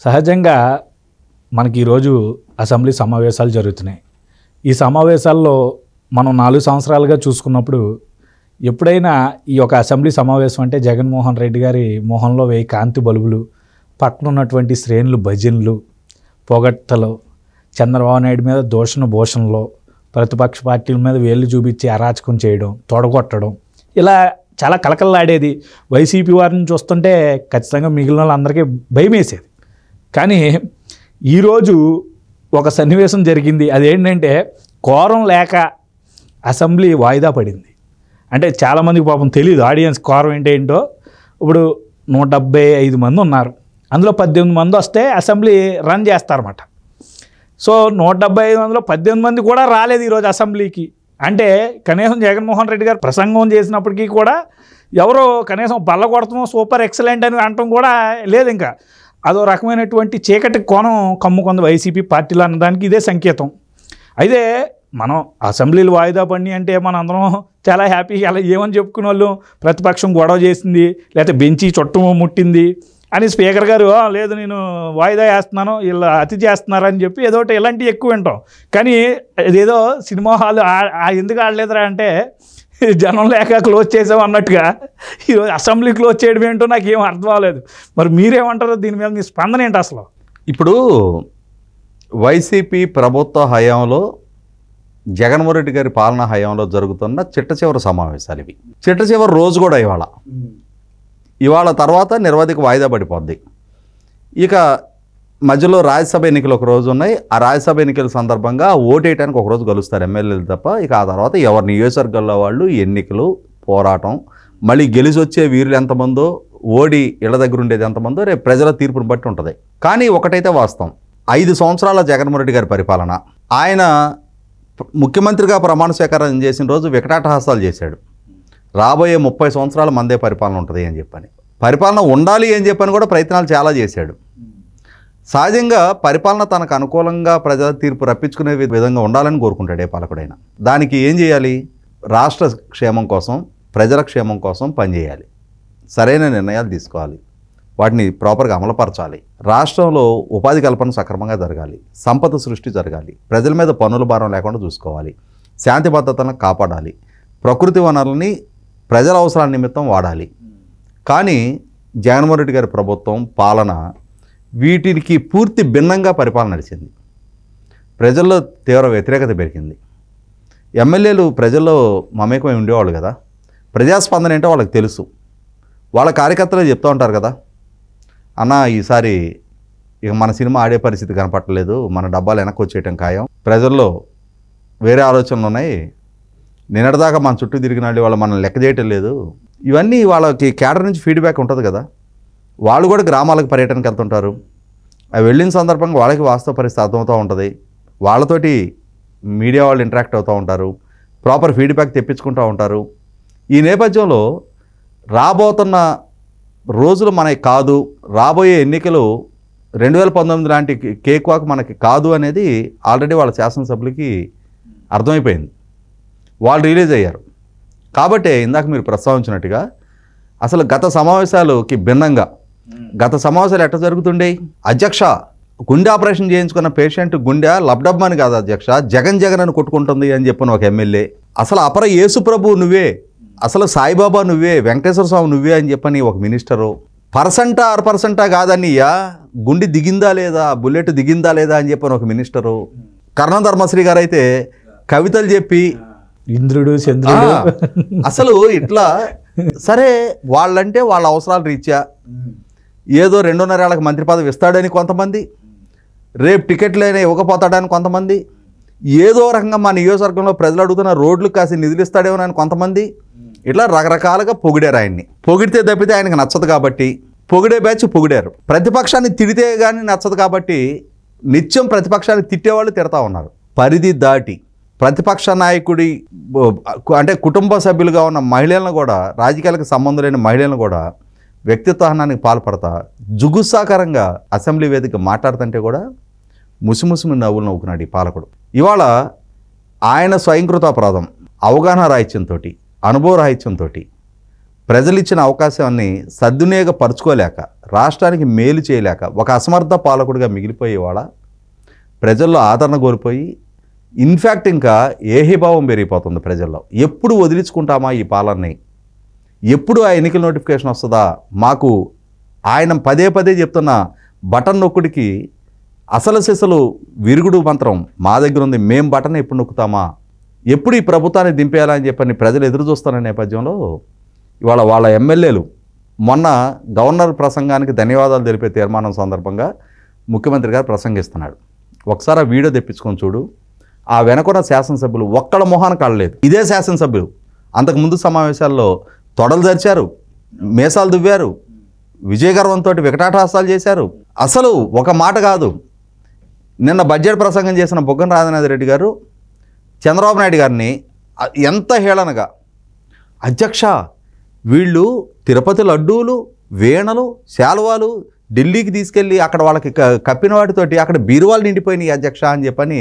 సహజంగా మనకి ఈరోజు అసెంబ్లీ సమావేశాలు జరుగుతున్నాయి. ఈ సమావేశాల్లో మనం 4 సంవత్సరాలుగా చూసుకున్నప్పుడు ఎప్పుడైనా ఈ యొక్క అసెంబ్లీ సమావేశం అంటే జగన్మోహన్ రెడ్డి గారి మొహంలో 1000 కాంతి బల్బులు, పక్కన ఉన్నటువంటి శ్రేణులు భజనలు, పొగట్టలు, చంద్రబాబు నాయుడు మీద దూషణ భూషణలో, ప్రతిపక్ష పార్టీల మీద వేళ్ళు చూపించి అరాచకం చేయడం, తొడగొట్టడం, ఇలా చాలా కలకల్లాడేది. వైసీపీ వారిని చూస్తుంటే ఖచ్చితంగా మిగిలిన వాళ్ళందరికీ భయం వేసేది. కానీ ఈరోజు ఒక సన్నివేశం జరిగింది. అదేంటంటే కోరం లేక అసెంబ్లీ వాయిదా పడింది. అంటే చాలామందికి పాపం తెలియదు, ఆడియన్స్ కోరం ఏంటో. ఇప్పుడు 175 మంది ఉన్నారు, అందులో 18 మంది వస్తే అసెంబ్లీ రన్ చేస్తారన్నమాట. సో 175 మందిలో 18 మంది కూడా రాలేదు ఈరోజు అసెంబ్లీకి. అంటే కనీసం జగన్మోహన్ రెడ్డి గారు ప్రసంగం చేసినప్పటికీ కూడా ఎవరో కనీసం బల్ల కొడతాం సూపర్ ఎక్సలెంట్ అని అనటం కూడా లేదు. ఇంకా అదో రకమైనటువంటి చీకటి కోణం కమ్ముకుంది వైసీపీ పార్టీలో అన్నదానికి ఇదే సంకేతం. అయితే మనం అసెంబ్లీలు వాయిదా పడి అంటే మన అందరం చాలా హ్యాపీగా అలా ఏమని చెప్పుకునే వాళ్ళు, ప్రతిపక్షం గొడవ చేసింది లేకపోతే బెంచి చుట్టం ముట్టింది అని స్పీకర్ గారు లేదు నేను వాయిదా వేస్తున్నాను ఇలా అతి చేస్తున్నారని చెప్పి ఏదో ఒకటి ఇలాంటివి ఎక్కువ వింటాం. కానీ ఏదో సినిమా హాల్ ఎందుకు ఆడలేదురా అంటే జనం లేక క్లోజ్ చేసాం అన్నట్టుగా ఈరోజు అసెంబ్లీ క్లోజ్ చేయడం ఏంటో నాకు ఏం అర్థం అవ్వలేదు. మరి మీరేమంటారు దీని మీద, మీ స్పందన ఏంటి అసలు? ఇప్పుడు వైసీపీ ప్రభుత్వ హయాంలో జగన్మోహన్ రెడ్డి గారి పాలనా హయాంలో జరుగుతున్న చిట్ట చివరి సమావేశాలు ఇవి. చిట్ట చివరి రోజు కూడా ఇవాళ తర్వాత నిర్వాధిక వాయిదా పడిపోద్ది. ఇక మధ్యలో రాజ్యసభ ఎన్నికలు ఒక రోజు ఉన్నాయి. ఆ రాజ్యసభ ఎన్నికల సందర్భంగా ఓటేయడానికి ఒక రోజు కలుస్తారు ఎమ్మెల్యేలు తప్ప. ఇక ఆ తర్వాత ఎవరి నియోజకవర్గాల్లో వాళ్ళు ఎన్నికలు, పోరాటం, మళ్ళీ గెలిచి వచ్చే వీరులు ఎంతమందో, ఓడి ఇళ్ల దగ్గర ఉండేది ఎంతమందో రేపు ప్రజల తీర్పును బట్టి ఉంటుంది. కానీ ఒకటైతే వాస్తవం, 5 సంవత్సరాల జగన్మోహన్ రెడ్డి గారి పరిపాలన, ఆయన ముఖ్యమంత్రిగా ప్రమాణ స్వీకారం చేసిన రోజు వికటాటహాసాలు చేశాడు. రాబోయే 30 సంవత్సరాల మందే పరిపాలన ఉంటుంది అని చెప్పని, పరిపాలన ఉండాలి అని చెప్పని కూడా ప్రయత్నాలు చాలా చేశాడు. సహజంగా పరిపాలన తనకు అనుకూలంగా ప్రజల తీర్పు రప్పించుకునే విధంగా ఉండాలని కోరుకుంటాడు ఏ పాలకుడైనా. దానికి ఏం చేయాలి? రాష్ట్ర క్షేమం కోసం, ప్రజల క్షేమం కోసం పనిచేయాలి, సరైన నిర్ణయాలు తీసుకోవాలి, వాటిని ప్రాపర్గా అమలుపరచాలి, రాష్ట్రంలో ఉపాధి కల్పన సక్రమంగా జరగాలి, సంపద సృష్టి జరగాలి, ప్రజల మీద పన్నుల భారం లేకుండా చూసుకోవాలి, శాంతి భద్రతలను కాపాడాలి, ప్రకృతి వనరులని ప్రజల అవసరాల నిమిత్తం వాడాలి. కానీ జగన్మోహన్ రెడ్డి గారి ప్రభుత్వం పాలన వీటికి పూర్తి భిన్నంగా పరిపాలన నడిచింది. ప్రజల్లో తీవ్ర వ్యతిరేకత పెరిగింది. ఎమ్మెల్యేలు ప్రజల్లో మమేకమై ఉండేవాళ్ళు కదా, ప్రజాస్పందన ఏంటో వాళ్ళకి తెలుసు. వాళ్ళ కార్యకర్తలు చెప్తూ ఉంటారు కదా, అన్న ఈసారి ఇక మన సినిమా ఆడే పరిస్థితి కనపట్టలేదు, మన డబ్బాలు వెనక్కి వచ్చేయటం ఖాయం, ప్రజల్లో వేరే ఆలోచనలు ఉన్నాయి, నిన్నటిదాకా మన చుట్టూ తిరిగిన వాళ్ళు మనల్ని లెక్క చేయటం లేదు. ఇవన్నీ వాళ్ళకి క్యాడర్ నుంచి ఫీడ్బ్యాక్ ఉంటుంది కదా. వాళ్ళు కూడా గ్రామాలకు పర్యటనకి వెళ్తుంటారు. అవి వెళ్ళిన సందర్భంగా వాళ్ళకి వాస్తవ పరిస్థితి అర్థమవుతూ ఉంటుంది. వాళ్ళతోటి మీడియా వాళ్ళు ఇంటరాక్ట్ అవుతూ ఉంటారు, ప్రాపర్ ఫీడ్బ్యాక్ తెప్పించుకుంటూ ఉంటారు. ఈ నేపథ్యంలో రాబోతున్న రోజులు మనకి కాదు, రాబోయే ఎన్నికలు 2019 లాంటి కేక్ వాక్ మనకి కాదు అనేది ఆల్రెడీ వాళ్ళ శాసనసభ్యులకి అర్థమైపోయింది. వాళ్ళు రిలీజ్ అయ్యారు. కాబట్టి ఇందాక మీరు ప్రస్తావించినట్టుగా అసలు గత సమావేశాలకి భిన్నంగా, గత సమావేశాలు ఎట్లా జరుగుతుండేవి? అధ్యక్ష, గుండె ఆపరేషన్ చేయించుకున్న పేషెంట్ గుండె లబ్డబ్బని కాదు అధ్యక్ష, జగన్ జగన్ అని కొట్టుకుంటుంది అని చెప్పిన ఒక ఎమ్మెల్యే, అసలు అపర యేసు ప్రభు నువ్వే, అసలు సాయిబాబా నువ్వే, వెంకటేశ్వర స్వామి నువ్వే అని చెప్పని ఒక మినిస్టరు, పర్సెంటా 6% కాదన్నయ్యా, గుండె దిగిందా లేదా, బుల్లెట్ దిగిందా లేదా అని చెప్పని ఒక మినిస్టరు, కర్ణ ధర్మశ్రీ గారు అయితే కవితలు చెప్పి ఇంద్రుడు చంద్రుడు, అసలు ఇట్లా సరే వాళ్ళంటే వాళ్ళ అవసరాలు రీత్యా ఏదో 2.5 ఏళ్ళకి మంత్రి పదవి ఇస్తాడని కొంతమంది, రేపు టికెట్లైనా ఇవ్వకపోతాడని కొంతమంది, ఏదో రకంగా మా నియోజకవర్గంలో ప్రజలు అడుగుతున్న రోడ్లకు కాసి నిధులు ఇస్తాడేమోనని కొంతమంది, ఇట్లా రకరకాలుగా పొగిడారు ఆయన్ని. పొగిడితే తప్పితే ఆయనకు నచ్చదు కాబట్టి పొగిడే బ్యాచ్ పొగిడారు. ప్రతిపక్షాన్ని తిడితే కానీ నచ్చదు కాబట్టి నిత్యం ప్రతిపక్షాన్ని తిట్టేవాళ్ళు తిడతా ఉన్నారు. పరిధి దాటి ప్రతిపక్ష నాయకుడి అంటే కుటుంబ సభ్యులుగా ఉన్న మహిళలను కూడా, రాజకీయాలకు సంబంధం లేని మహిళలను కూడా వ్యక్తిత్వ హనానికి పాల్పడతా జుగుస్సాకరంగా అసెంబ్లీ వేదిక మాట్లాడుతుంటే కూడా ముసిముసిమి నవ్వులు నవ్వుకున్నాడు ఈ పాలకుడు. ఇవాళ ఆయన స్వయంకృతాపరాధం, అవగాహన రాహిత్యంతో, అనుభవ రాహిత్యంతో ప్రజలు ఇచ్చిన అవకాశాన్ని సద్వినియోగపరచుకోలేక, రాష్ట్రానికి మేలు చేయలేక ఒక అసమర్థ పాలకుడిగా మిగిలిపోయేవాళ్ళ ప్రజల్లో ఆదరణ కోల్పోయి, ఇన్ఫ్యాక్ట్ ఇంకా ఏహీభావం పెరిగిపోతుంది ప్రజల్లో. ఎప్పుడు వదిలించుకుంటామా ఈ పాలనని, ఎప్పుడు ఆ ఎన్నికల నోటిఫికేషన్ వస్తుందా, మాకు ఆయన పదే పదే చెప్తున్న బటన్ నొక్కుడికి అసలు సిసలు విరుగుడు మంత్రం మా దగ్గర ఉంది, మేం బటన్ ఎప్పుడు నొక్కుతామా, ఎప్పుడు ఈ ప్రభుత్వాన్ని దింపేయాలని చెప్పని ప్రజలు ఎదురు చూస్తున్న నేపథ్యంలో ఇవాళ వాళ్ళ ఎమ్మెల్యేలు మొన్న గవర్నర్ ప్రసంగానికి ధన్యవాదాలు తెలిపే తీర్మానం సందర్భంగా ముఖ్యమంత్రి గారు ప్రసంగిస్తున్నాడు. ఒకసారి ఆ వీడియో తెప్పించుకొని చూడు. ఆ వెనకున్న శాసనసభ్యులు ఒక్కళ్ళ మొహాన కళ్ళలేదు. ఇదే శాసనసభ్యులు అంతకుముందు సమావేశాల్లో తొడలు తెరిచారు, మీసాలు దువ్వారు, విజయగర్వంతో వికటాటహాసాలు చేశారు. అసలు ఒక మాట కాదు, నిన్న బడ్జెట్ ప్రసంగం చేసిన బుగ్గన రాజేంద్ర రెడ్డి గారు చంద్రబాబు నాయుడు గారిని ఎంత హేళనగా, అధ్యక్ష వీళ్ళు తిరుపతి లడ్డూలు, వీణలు, శాలువాలు ఢిల్లీకి తీసుకెళ్ళి అక్కడ వాళ్ళకి కప్పిన వాటితోటి అక్కడ బీరువాలు నిండిపోయినాయి అధ్యక్ష అని చెప్పని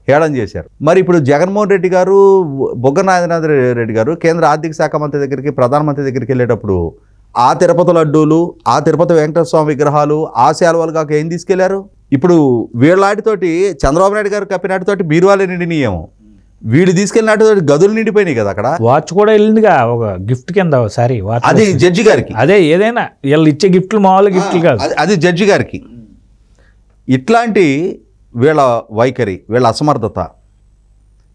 హేళన చేశారు. మరి ఇప్పుడు జగన్మోహన్ రెడ్డి గారు, బుగ్గన రాజేంద్ర రెడ్డి గారు కేంద్ర ఆర్థిక శాఖ మంత్రి దగ్గరికి, ప్రధానమంత్రి దగ్గరికి వెళ్ళేటప్పుడు ఆ తిరుపతి లడ్డూలు, ఆ తిరుపతి వెంకటేశ్వర స్వామి విగ్రహాలు, ఆ శాలువాలు కాక ఏం తీసుకెళ్లారు? ఇప్పుడు వీళ్ళాటితోటి చంద్రబాబు నాయుడు గారు కప్పినాటితోటి బీరువాలే నిండినాయేమో, వీళ్ళు తీసుకెళ్ళినట్టు గదులు నిండిపోయినాయి కదా. అక్కడ వాచ్ కూడా వెళ్ళిందిగా ఒక గిఫ్ట్ కింద ఒకసారి. అది జడ్జి గారికి. అదే ఏదైనా వీళ్ళు ఇచ్చే గిఫ్ట్లు మామూలు గిఫ్ట్లు కాదు, అది జడ్జి గారికి. ఇట్లాంటి వీళ్ళ వైఖరి, వీళ్ళ అసమర్థత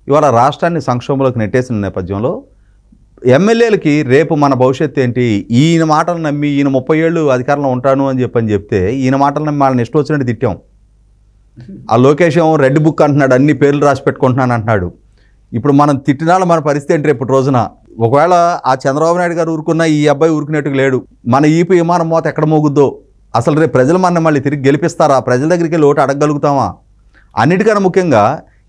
ఇవాళ రాష్ట్రాన్ని సంక్షోభంలోకి నెట్టేసిన నేపథ్యంలో ఎమ్మెల్యేలకి రేపు మన భవిష్యత్తు ఏంటి, ఈయన మాటలు నమ్మి ఈయన 30 ఏళ్ళు అధికారంలో ఉంటాను అని చెప్తే ఈయన మాటలు నమ్మి వాళ్ళని ఇష్టం వచ్చినట్టు తిట్టాం. ఆ లోకేష్ రెడ్ బుక్ అంటున్నాడు, అన్ని పేర్లు రాసి పెట్టుకుంటున్నాను అంటున్నాడు. ఇప్పుడు మనం తిట్టినాళ్ళ మన పరిస్థితి ఏంటి రేపు రోజున? ఒకవేళ ఆ చంద్రబాబు నాయుడు గారు ఊరుకున్నా ఈ అబ్బాయి ఊరుకునేట్టుగా లేడు. మన ఈపీ విమానం మోత ఎక్కడ మోగుద్దో, అసలు రేపు ప్రజలు మన మళ్ళీ తిరిగి గెలిపిస్తారా, ప్రజల దగ్గరికి వెళ్ళి ఓటు అడగగలుగుతామా? అన్నిటికన్నా ముఖ్యంగా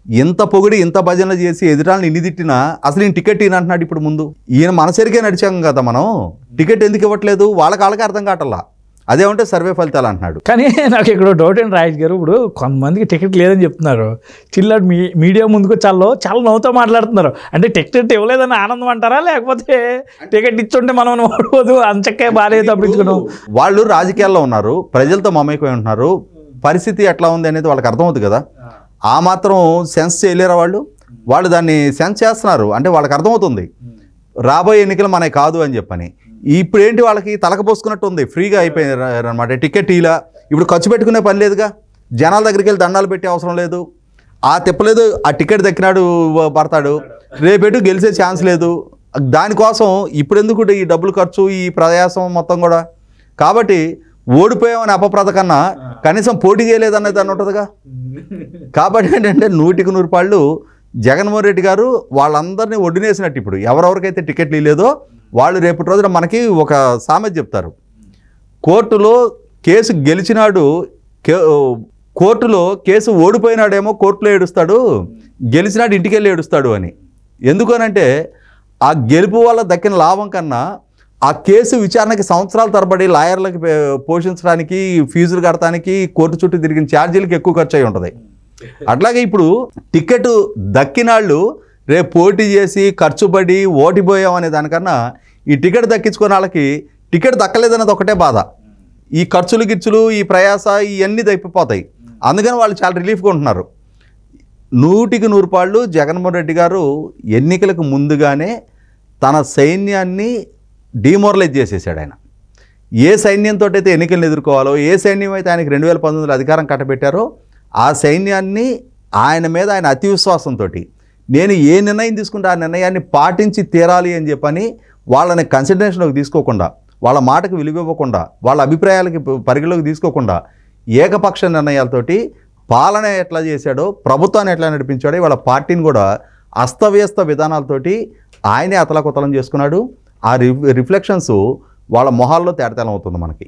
ఇంత పొగిడి ఇంత భజనలు చేసి ఎదురాలను ఇన్ని తిట్టినా అసలు ఈయన టికెట్ ఈయన అంటున్నాడు. ఇప్పుడు ముందు ఈయన మనసరికే నడిచాం కదా మనం, టికెట్ ఎందుకు ఇవ్వట్లేదు వాళ్ళకి అర్థం కావట్లా. అదేమంటే సర్వే ఫలితాలు అంటున్నాడు. కానీ నాకు ఇక్కడ డౌట్ ఏంటి రాజేష్ గారు, ఇప్పుడు కొంతమందికి టికెట్ లేదని చెప్తున్నారు, చిల్లాడు మీడియా ముందుకు చాలా నవ్వుతో మాట్లాడుతున్నారు. అంటే టికెట్ ఇవ్వలేదని ఆనందం అంటారా, లేకపోతే టికెట్ ఇచ్చుంటే మనం ఓడిపోదు అంచక్కే బాగాలేదు తప్పించుకున్నాం? వాళ్ళు రాజకీయాల్లో ఉన్నారు, ప్రజలతో మమేకమై ఉంటున్నారు, పరిస్థితి ఎట్లా ఉంది అనేది వాళ్ళకి అర్థమవుతుంది కదా. ఆ మాత్రం సెన్స్ చేయలేరా వాళ్ళు దాన్ని సెన్స్ చేస్తున్నారు. అంటే వాళ్ళకి అర్థమవుతుంది రాబోయే ఎన్నికలు మనకి కాదు అని చెప్పని. ఇప్పుడు ఏంటి వాళ్ళకి తలకపోసుకున్నట్టు ఉంది, ఫ్రీగా అయిపోయారు అనమాట. టికెట్ ఇలా ఇప్పుడు ఖర్చు పెట్టుకునే పని లేదుగా, జనాల దగ్గరికి వెళ్ళి దండాలు పెట్టే అవసరం లేదు, ఆ తిప్పలేదు, ఆ టికెట్ దక్కినాడు పడతాడు, రేపేటు గెలిచే ఛాన్స్ లేదు. దానికోసం ఇప్పుడు ఎందుకు ఈ డబ్బులు ఖర్చు, ఈ ప్రయాసం మొత్తం కూడా? కాబట్టి ఓడిపోయామని అపప్రద కన్నా కనీసం పోటీ చేయలేదన్నది అని ఉంటుందిగా. కాబట్టి ఏంటంటే 100కి 100 పాళ్ళు జగన్మోహన్ రెడ్డి గారు వాళ్ళందరినీ ఒడ్డునేసినట్టు. ఇప్పుడు ఎవరెవరికైతే టికెట్లు ఇవ్వలేదో వాళ్ళు రేపటి రోజున మనకి ఒక సామెత చెప్తారు, కోర్టులో కేసు గెలిచినాడు, కోర్టులో కేసు ఓడిపోయినాడేమో కోర్టులో ఏడుస్తాడు, గెలిచినాడు ఇంటికి వెళ్ళి ఏడుస్తాడు అని. ఎందుకనంటే ఆ గెలుపు వల్ల దక్కిన లాభం కన్నా ఆ కేసు విచారణకి సంవత్సరాల తరబడి లాయర్లకి పోషించడానికి, ఫీజులు కట్టడానికి, కోర్టు చుట్టూ తిరిగిన ఛార్జీలకి ఎక్కువ ఖర్చు అయి ఉంటుంది. అట్లాగే ఇప్పుడు టికెట్ దక్కినాళ్ళు రేపు పోటీ చేసి ఖర్చుపడి ఓటిపోయాం అనే దానికన్నా ఈ టికెట్ దక్కించుకున్న వాళ్ళకి టికెట్ దక్కలేదన్నది ఒకటే బాధ. ఈ ఖర్చులు గిర్చులు, ఈ ప్రయాస ఇవన్నీ తప్పిపోతాయి. అందుకని వాళ్ళు చాలా రిలీఫ్గా ఉంటున్నారు. 100కి 100 పాళ్ళు జగన్మోహన్ రెడ్డి గారు ఎన్నికలకు ముందుగానే తన సైన్యాన్ని డిమోరలైజ్ చేసేసాడు. ఆయన ఏ సైన్యంతో అయితే ఎన్నికలను ఎదుర్కోవాలో, ఏ సైన్యం అయితే ఆయనకి 2019లో అధికారం కట్టబెట్టారో ఆ సైన్యాన్ని ఆయన మీద ఆయన అతి విశ్వాసంతో నేను ఏ నిర్ణయం తీసుకుంటే ఆ నిర్ణయాన్ని పాటించి తీరాలి అని చెప్పని వాళ్ళని కన్సిడరేషన్లోకి తీసుకోకుండా, వాళ్ళ మాటకు విలువ ఇవ్వకుండా, వాళ్ళ అభిప్రాయాలకి పరిగణలోకి తీసుకోకుండా ఏకపక్ష నిర్ణయాలతోటి పాలన ఎట్లా చేశాడో, ప్రభుత్వాన్ని ఎట్లా నడిపించాడో, వాళ్ళ పార్టీని కూడా అస్తవ్యస్త విధానాలతోటి ఆయనే అతలాకుతలం చేసుకున్నాడు. ఆ రిఫ్లెక్షన్స్ వాళ్ళ మొహాల్లో తేటతెలం అవుతుంది మనకి.